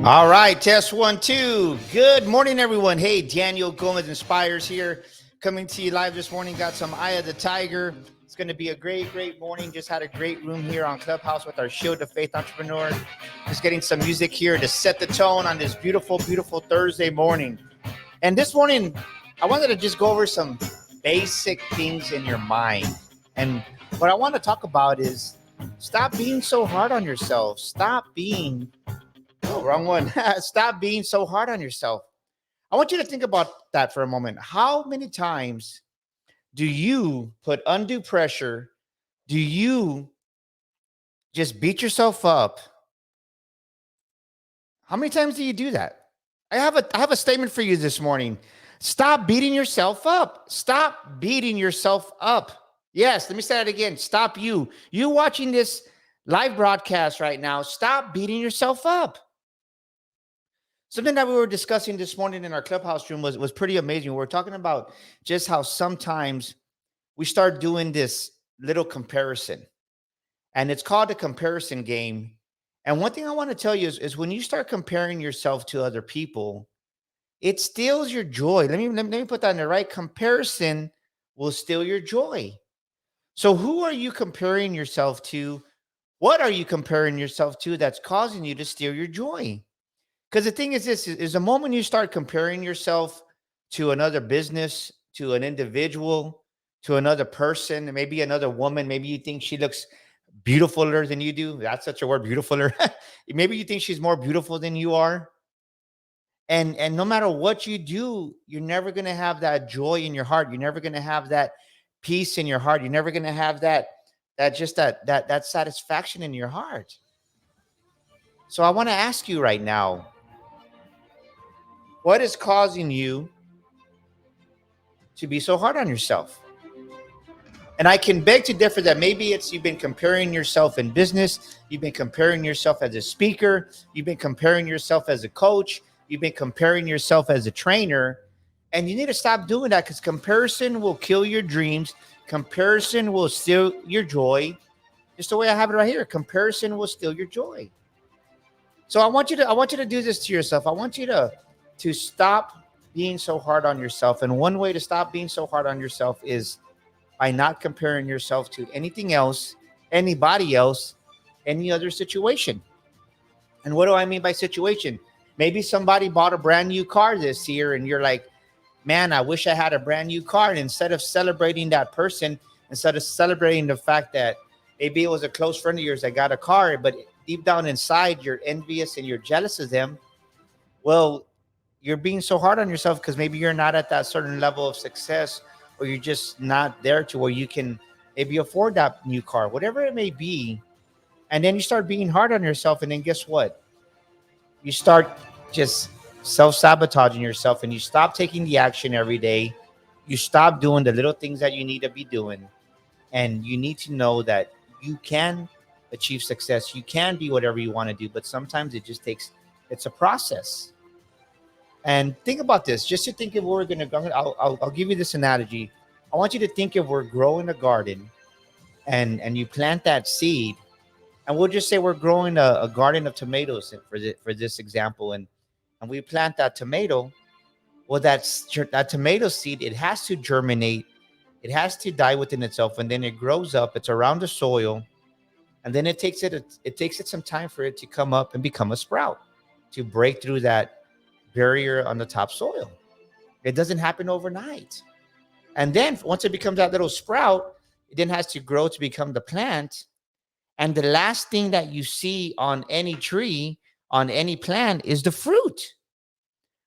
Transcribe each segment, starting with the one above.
All right, test 1, 2. Good morning, everyone. Hey, Daniel Gomez Inspires here, coming to you live this morning. Got some Eye of the Tiger. It's going to be a great morning. Just had a great room here on Clubhouse with our Shield of Faith entrepreneur. Just getting some music here to set the tone on this beautiful Thursday morning. And this morning, I wanted to just go over some basic things in your mind. And what I want to talk about is stop being so hard on yourself. Stop being wrong one. Stop being so hard on yourself. I want you to think about that for a moment. How many times do you put undue pressure? Do you just beat yourself up? How many times do you do that? I have a statement for you this morning. Stop beating yourself up. Stop beating yourself up. Yes, let me say that again. Stop you watching this live broadcast right now. Stop beating yourself up. Something that we were discussing this morning in our Clubhouse room was pretty amazing. We were talking about just how sometimes we start doing this little comparison, and it's called a comparison game. And one thing I want to tell you is when you start comparing yourself to other people, it steals your joy. Let me put that in the right. Comparison will steal your joy. So who are you comparing yourself to? What are you comparing yourself to that's causing you to steal your joy? Because the thing is this, is the moment you start comparing yourself to another business, to an individual, to another person, maybe another woman, maybe you think she looks beautifuler than you do. That's such a word, beautifuler. Maybe you think she's more beautiful than you are. And no matter what you do, you're never going to have that joy in your heart. You're never going to have that peace in your heart. You're never going to have that satisfaction in your heart. So I want to ask you right now, what is causing you to be so hard on yourself? And I can beg to differ that maybe it's you've been comparing yourself in business, you've been comparing yourself as a speaker, you've been comparing yourself as a coach, you've been comparing yourself as a trainer, and you need to stop doing that because comparison will kill your dreams. Comparison will steal your joy. Just the way I have it right here, comparison will steal your joy. So I want you to do this to yourself. I want you to stop being so hard on yourself. And one way to stop being so hard on yourself is by not comparing yourself to anything else, anybody else, any other situation. And what do I mean by situation? Maybe somebody bought a brand new car this year and you're like, man, I wish I had a brand new car. And instead of celebrating that person, instead of celebrating the fact that maybe it was a close friend of yours that got a car, but deep down inside, you're envious and you're jealous of them. Well, you're being so hard on yourself because maybe you're not at that certain level of success, or you're just not there to where you can maybe afford that new car, whatever it may be. And then you start being hard on yourself. And then guess what? You start just self-sabotaging yourself and you stop taking the action every day. You stop doing the little things that you need to be doing. And you need to know that you can achieve success. You can be whatever you want to do, but sometimes it's a process. And think about this, just to think if we're going to, I'll give you this analogy. I want you to think if we're growing a garden and you plant that seed, and we'll just say we're growing a garden of tomatoes for this example. And we plant that tomato. Well, that tomato seed, it has to germinate. It has to die within itself. And then it grows up. It's around the soil. And then it takes it some time for it to come up and become a sprout, to break through that barrier on the top soil. It doesn't happen overnight. And then once it becomes that little sprout, it then has to grow to become the plant. And the last thing that you see on any tree, on any plant, is the fruit.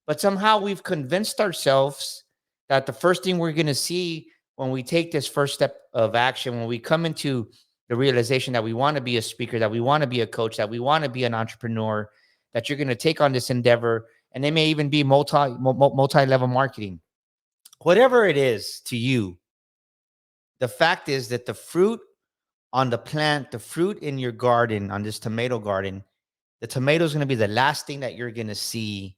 But somehow we've convinced ourselves that the first thing we're going to see when we take this first step of action, when we come into the realization that we want to be a speaker, that we want to be a coach, that we want to be an entrepreneur, that you're going to take on this endeavor, and they may even be multi-level marketing. Whatever it is to you, the fact is that the fruit on the plant, the fruit in your garden, on this tomato garden, the tomato is going to be the last thing that you're going to see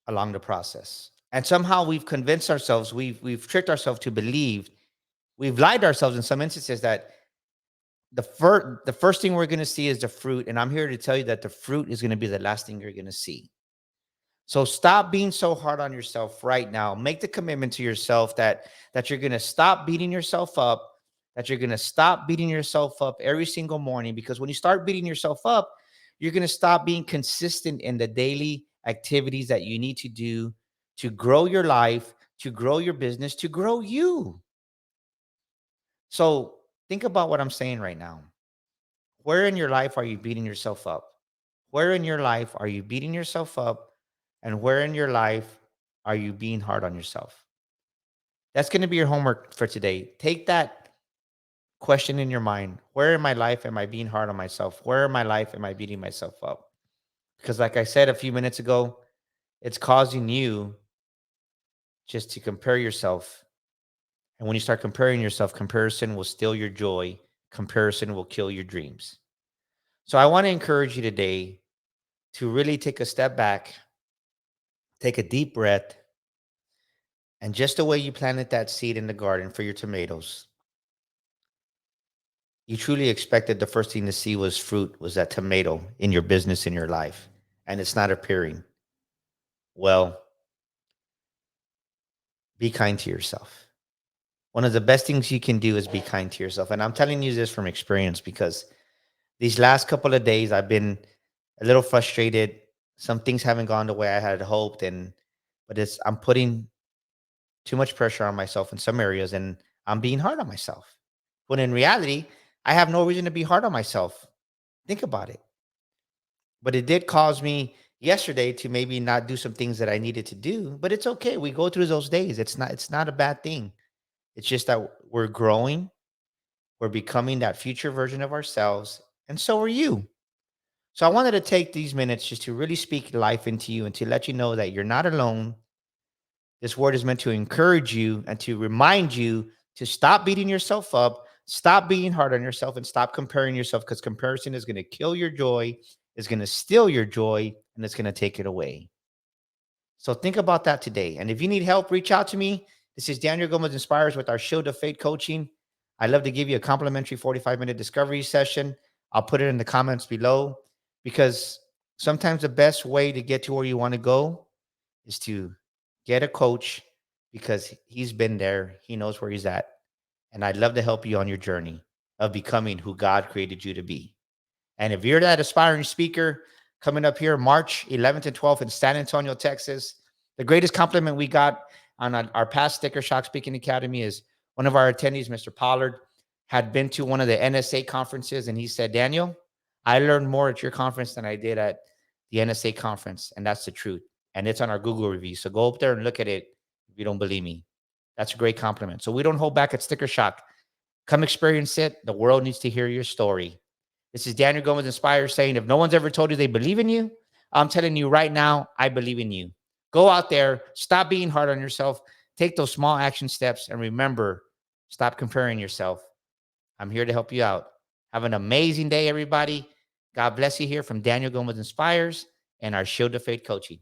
along the process. And somehow we've convinced ourselves, we've tricked ourselves to believe, we've lied to ourselves in some instances that the first thing we're going to see is the fruit, and I'm here to tell you that the fruit is going to be the last thing you're going to see. So stop being so hard on yourself right now. Make the commitment to yourself that you're going to stop beating yourself up, that you're going to stop beating yourself up every single morning, because when you start beating yourself up, you're going to stop being consistent in the daily activities that you need to do to grow your life, to grow your business, to grow you. So think about what I'm saying right now. Where in your life are you beating yourself up? Where in your life are you beating yourself up? And where in your life are you being hard on yourself? That's going to be your homework for today. Take that question in your mind. Where in my life am I being hard on myself? Where in my life am I beating myself up? Because, like I said a few minutes ago, it's causing you just to compare yourself. And when you start comparing yourself, comparison will steal your joy, comparison will kill your dreams. So, I want to encourage you today to really take a step back, take a deep breath, and just the way you planted that seed in the garden for your tomatoes, you truly expected the first thing to see was fruit, was that tomato in your business, in your life, and it's not appearing. Well, be kind to yourself. One of the best things you can do is be kind to yourself. And I'm telling you this from experience, because these last couple of days I've been a little frustrated. Some things haven't gone the way I had hoped, but I'm putting too much pressure on myself in some areas, and I'm being hard on myself. When in reality, I have no reason to be hard on myself. Think about it. But it did cause me yesterday to maybe not do some things that I needed to do, but it's okay. We go through those days. It's not a bad thing. It's just that we're growing, we're becoming that future version of ourselves, and so are you. So I wanted to take these minutes just to really speak life into you and to let you know that you're not alone. This word is meant to encourage you and to remind you to stop beating yourself up, stop being hard on yourself, and stop comparing yourself, because comparison is going to kill your joy, is going to steal your joy, and it's going to take it away. So think about that today. And if you need help, reach out to me. This is Daniel Gomez Inspires with our Shield of Fate coaching. I'd love to give you a complimentary 45-minute discovery session. I'll put it in the comments below, because sometimes the best way to get to where you want to go is to get a coach, because he's been there. He knows where he's at. And I'd love to help you on your journey of becoming who God created you to be. And if you're that aspiring speaker coming up here March 11th and 12th in San Antonio, Texas, the greatest compliment we got on our past Sticker Shock Speaking Academy is one of our attendees, Mr. Pollard, had been to one of the NSA conferences, and he said, Daniel, I learned more at your conference than I did at the NSA conference. And that's the truth. And it's on our Google review. So go up there and look at it if you don't believe me. That's a great compliment. So we don't hold back at Sticker Shock. Come experience it. The world needs to hear your story. This is Daniel Gomez Inspire saying, if no one's ever told you they believe in you, I'm telling you right now, I believe in you. Go out there, stop being hard on yourself, take those small action steps, and remember, stop comparing yourself. I'm here to help you out. Have an amazing day, everybody. God bless you here from Daniel Gomez Inspires and our Shield of Faith coaching.